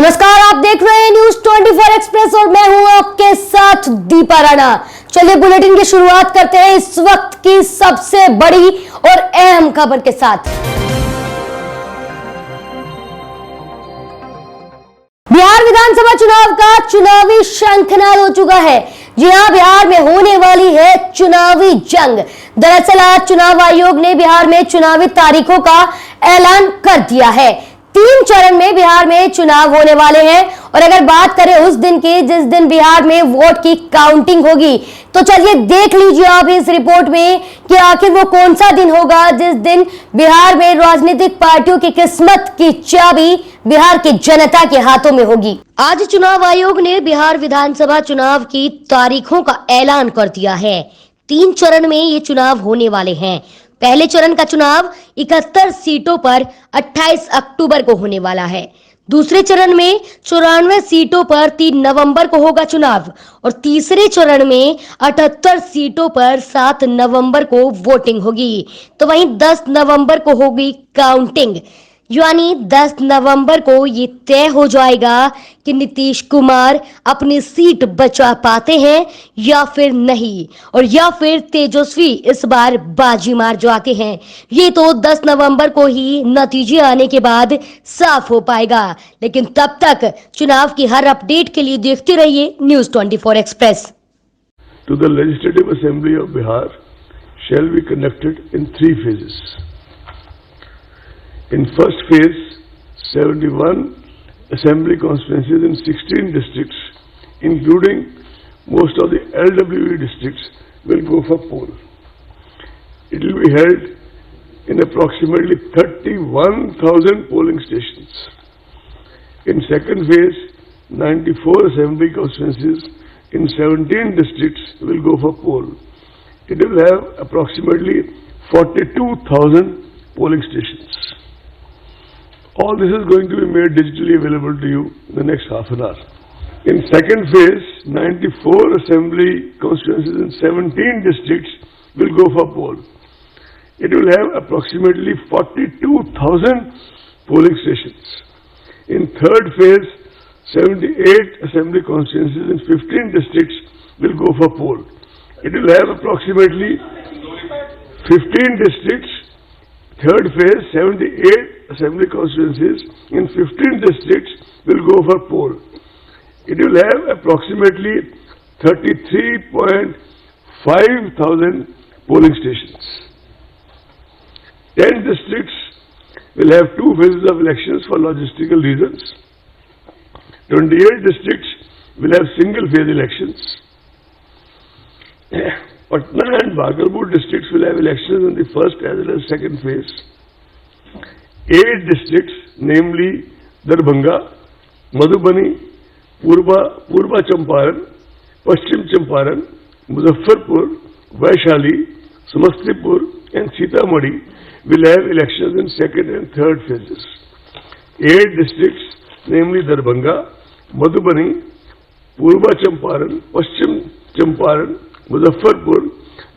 नमस्कार, आप देख रहे हैं न्यूज 24 एक्सप्रेस और मैं हूं आपके साथ दीपा राणा। चलिए बुलेटिन की शुरुआत करते हैं इस वक्त की सबसे बड़ी और अहम खबर के साथ। बिहार विधानसभा चुनाव का चुनावी शंखनाद हो चुका है। जी हां, बिहार में होने वाली है चुनावी जंग। दरअसल आज चुनाव आयोग ने बिहार में चुनावी तारीखों का ऐलान कर दिया है। 3 चरण में बिहार में चुनाव होने वाले हैं और अगर बात करें उस दिन की जिस दिन बिहार में वोट की काउंटिंग होगी, तो चलिए देख लीजिए आप इस रिपोर्ट में कि आखिर वो कौन सा दिन होगा जिस दिन बिहार में राजनीतिक पार्टियों की किस्मत की चाबी बिहार की जनता के हाथों में होगी। आज चुनाव आयोग ने बिहार विधानसभा चुनाव की तारीखों का ऐलान कर दिया है। 3 चरण में ये चुनाव होने वाले हैं। पहले चरण का चुनाव 71 सीटों पर 28 अक्टूबर को होने वाला है। दूसरे चरण में 94 सीटों पर 3 नवंबर को होगा चुनाव और तीसरे चरण में 78 सीटों पर 7 नवंबर को वोटिंग होगी। तो वहीं 10 नवंबर को होगी काउंटिंग, यानी 10 नवंबर को ये तय हो जाएगा कि नीतीश कुमार अपनी सीट बचा पाते हैं या फिर नहीं, और या फिर तेजस्वी इस बार बाजी मार जाते हैं। ये तो 10 नवंबर को ही नतीजे आने के बाद साफ हो पाएगा, लेकिन तब तक चुनाव की हर अपडेट के लिए देखते रहिए news 24 express. To the Legislative Assembly of Bihar shall be conducted in 3 phases. In first phase, 71 assembly constituencies in 16 districts, including most of the LWE districts, will go for poll. It will be held in approximately 31,000 polling stations. In second phase, 94 assembly constituencies in 17 districts will go for poll. It will have approximately 42,000 polling stations. All this is going to be made digitally available to you in the next half an hour. In second phase, 94 assembly constituencies in 17 districts will go for poll. It will have approximately 42,000 polling stations. In third phase, 78 assembly constituencies in 15 districts will go for poll. It will have approximately 15 districts. Third phase, 78 assembly constituencies in 15 districts will go for poll. It will have approximately 33.5 thousand polling stations. 10 districts will have 2 phases of elections for logistical reasons. 28 districts will have single phase elections. Patna and Bhagalpur districts will have elections in the first as well as second phase. 8 districts, namely Darbhanga, Madhubani, Purba Champaran, Paschim Champaran, Muzaffarpur, Vaishali, Samastipur and Sitamarhi will have elections in second and third phases. 8 districts, namely Darbhanga, Madhubani, Purba Champaran, Paschim Champaran, Muzaffarpur,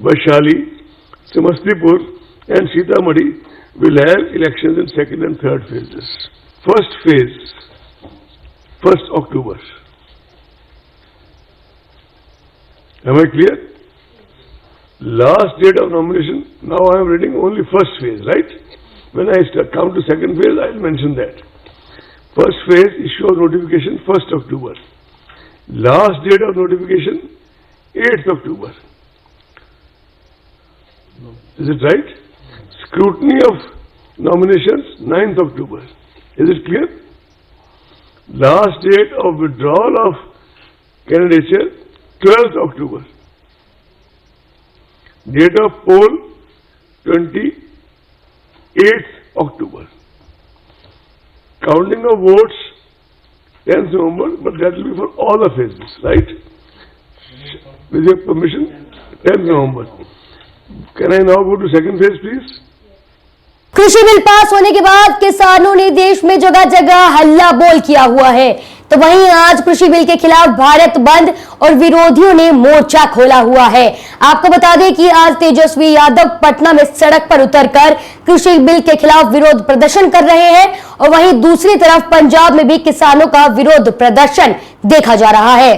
Vaishali, Samastipur and Sitamarhi will have elections in second and third phases. First phase, 1st October. Am I clear? Last date of nomination, now I am reading only first phase, right? When I come to second phase, I will mention that. First phase, issue of notification, 1st October. Last date of notification, 8th October. Is it right? Scrutiny of nominations, 9th October. Is it clear? Last date of withdrawal of candidature, 12th October. Date of poll, 28th October. Counting of votes, 10th November, but that will be for all the phases, right? With your permission, 10th November. Can I now go to second phase, please? कृषि bill pass होने के बाद किसानों ने देश में जगह जगह हल्ला बोल किया हुआ है, तो वहीं आज कृषि बिल के खिलाफ भारत बंद और विरोधियों ने मोर्चा खोला हुआ है। आपको बता दें कि आज तेजस्वी यादव पटना में सड़क पर उतरकर कृषि बिल के खिलाफ विरोध प्रदर्शन कर रहे हैं और वहीं दूसरी तरफ पंजाब में भी किसानों का विरोध प्रदर्शन देखा जा रहा है।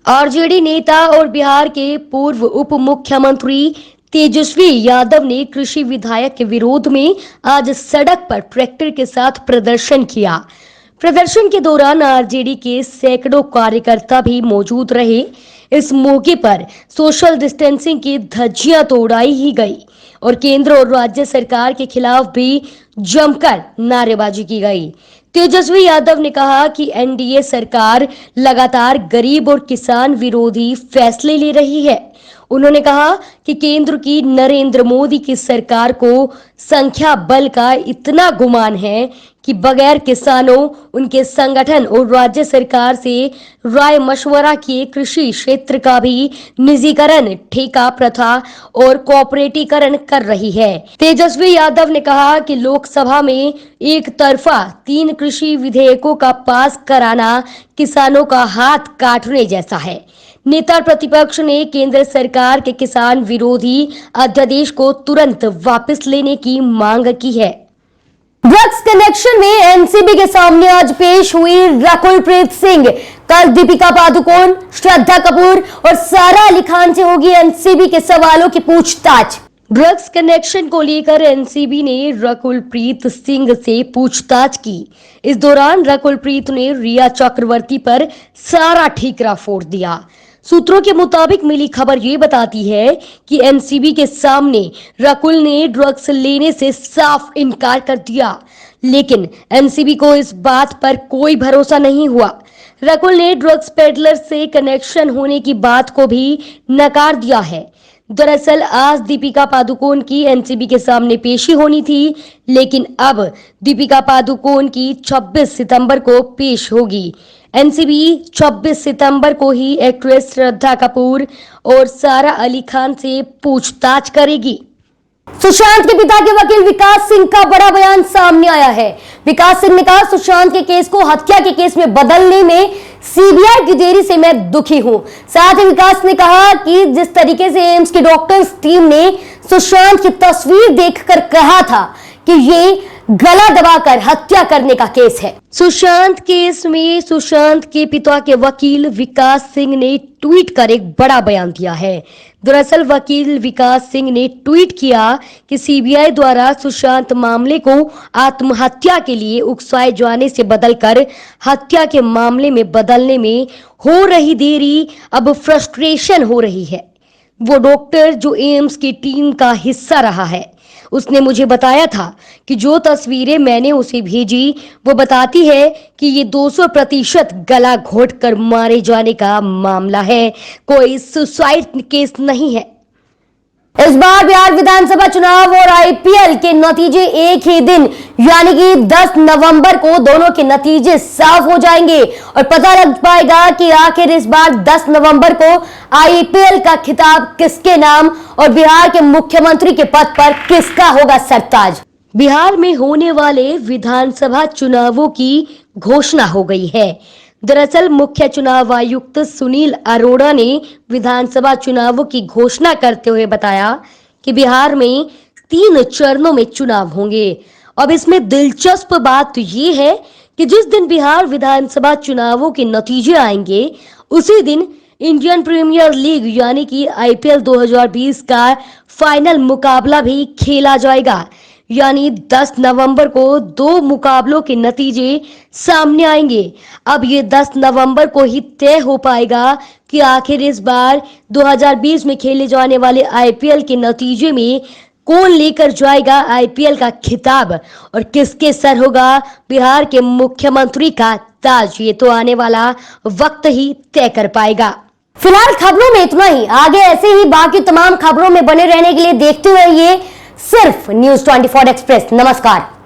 आरजेडी नेता और बिहार के पूर्व उप मुख्यमंत्री तेजस्वी यादव ने कृषि विधेयक के विरोध में आज सड़क पर ट्रैक्टर के साथ प्रदर्शन किया। प्रदर्शन के दौरान आरजेडी के सैकड़ों कार्यकर्ता भी मौजूद रहे। इस मौके पर सोशल डिस्टेंसिंग की धज्जियां तो उड़ाई ही गई और केंद्र और राज्य सरकार के खिलाफ भी जमकर नारेबाजी की गई। तेजस्वी यादव ने कहा कि एनडीए सरकार लगातार गरीब और किसान विरोधी फैसले ले रही है। उन्होंने कहा कि केंद्र की नरेंद्र मोदी की सरकार को संख्या बल का इतना गुमान है कि बगैर किसानों, उनके संगठन और राज्य सरकार से राय मशवरा किए कृषि क्षेत्र का भी निजीकरण, ठेका प्रथा और कॉर्पोरेटीकरण कर रही है। तेजस्वी यादव ने कहा कि लोकसभा में एक तरफा 3 कृषि विधेयकों का पास कराना किसानों का हाथ काटने जैसा है। नेता प्रतिपक्ष ने केंद्र सरकार के किसान विरोधी अध्यादेश को तुरंत वापस लेने की मांग की है। ड्रग्स कनेक्शन में एनसीबी के सामने आज पेश हुई रकुलप्रीत सिंह। कल दीपिका पादुकोण, श्रद्धा कपूर और सारा अली खान से होगी एनसीबी के सवालों की पूछताछ। ड्रग्स कनेक्शन को लेकर एनसीबी ने रकुलप्रीत सिंह से पूछताछ की। इस दौरान रकुलप्रीत ने रिया चक्रवर्ती पर सारा ठीकरा फोड़ दिया। सूत्रों के मुताबिक मिली खबर ये बताती है कि एनसीबी के सामने रकुल ने ड्रग्स लेने से साफ इनकार कर दिया, लेकिन एनसीबी को इस बात पर कोई भरोसा नहीं हुआ। रकुल ने ड्रग्स पेडलर से कनेक्शन होने की बात को भी नकार दिया है। दरअसल आज दीपिका पादुकोण की एनसीबी के सामने पेशी होनी थी, लेकिन अब दीपिका पादुकोण की 26 सितंबर को पेश होगी। एनसीबी 26 सितंबर को ही एक्ट्रेस श्रद्धा कपूर और सारा अली खान से पूछताछ करेगी। सुशांत के पिता के वकील विकास सिंह का बड़ा बयान सामने आया है। विकास सिंह ने कहा, सुशांत के केस को हत्या के केस में बदलने में सीबीआई की देरी से मैं दुखी हूं। साथ ही विकास ने कहा कि जिस तरीके से एम्स की डॉक्टर्स टीम ने सुशांत की तस्वीर देखकर कहा था कि ये गला दबाकर हत्या करने का केस है। सुशांत केस में सुशांत के पिता के वकील विकास सिंह ने ट्वीट कर एक बड़ा बयान दिया है। दरअसल वकील विकास सिंह ने ट्वीट किया कि सीबीआई द्वारा सुशांत मामले को आत्महत्या के लिए उकसाए जाने से बदलकर हत्या के मामले में बदलने में हो रही देरी अब फ्रस्ट्रेशन हो रही है। वो डॉक्टर जो एम्स की टीम का हिस्सा रहा है, उसने मुझे बताया था कि जो तस्वीरें मैंने उसे भेजी वो बताती है कि ये 200% गला घोंटकर मारे जाने का मामला है, कोई सुसाइड केस नहीं है। इस बार बिहार विधानसभा चुनाव और आईपीएल के नतीजे एक ही दिन यानी कि 10 नवंबर को दोनों के नतीजे साफ हो जाएंगे और पता लग पाएगा कि आखिर इस बार 10 नवंबर को आईपीएल का खिताब किसके नाम और बिहार के मुख्यमंत्री के पद पर किसका होगा सरताज। बिहार में होने वाले विधानसभा चुनावों की घोषणा हो गई है। दरअसल मुख्य चुनाव आयुक्त सुनील अरोड़ा ने विधानसभा चुनावों की घोषणा करते हुए बताया कि बिहार में 3 चरणों में चुनाव होंगे। अब इसमें दिलचस्प बात यह है कि जिस दिन बिहार विधानसभा चुनावों के नतीजे आएंगे उसी दिन इंडियन प्रीमियर लीग यानी कि आईपीएल 2020 का फाइनल मुकाबला भी खेला जाएगा। यानी 10 नवंबर को 2 मुकाबलों के नतीजे सामने आएंगे। अब ये 10 नवंबर को ही तय हो पाएगा कि आखिर इस बार 2020 में खेले जाने वाले आईपीएल के नतीजे में कौन लेकर जाएगा आईपीएल का खिताब और किसके सर होगा बिहार के मुख्यमंत्री का ताज। ये तो आने वाला वक्त ही तय कर पाएगा। फिलहाल खबरों में इतना ही। आगे ऐसे ही बाकी तमाम खबरों में बने रहने के लिए देखते रहिए सिर्फ न्यूज़ 24 एक्सप्रेस। नमस्कार।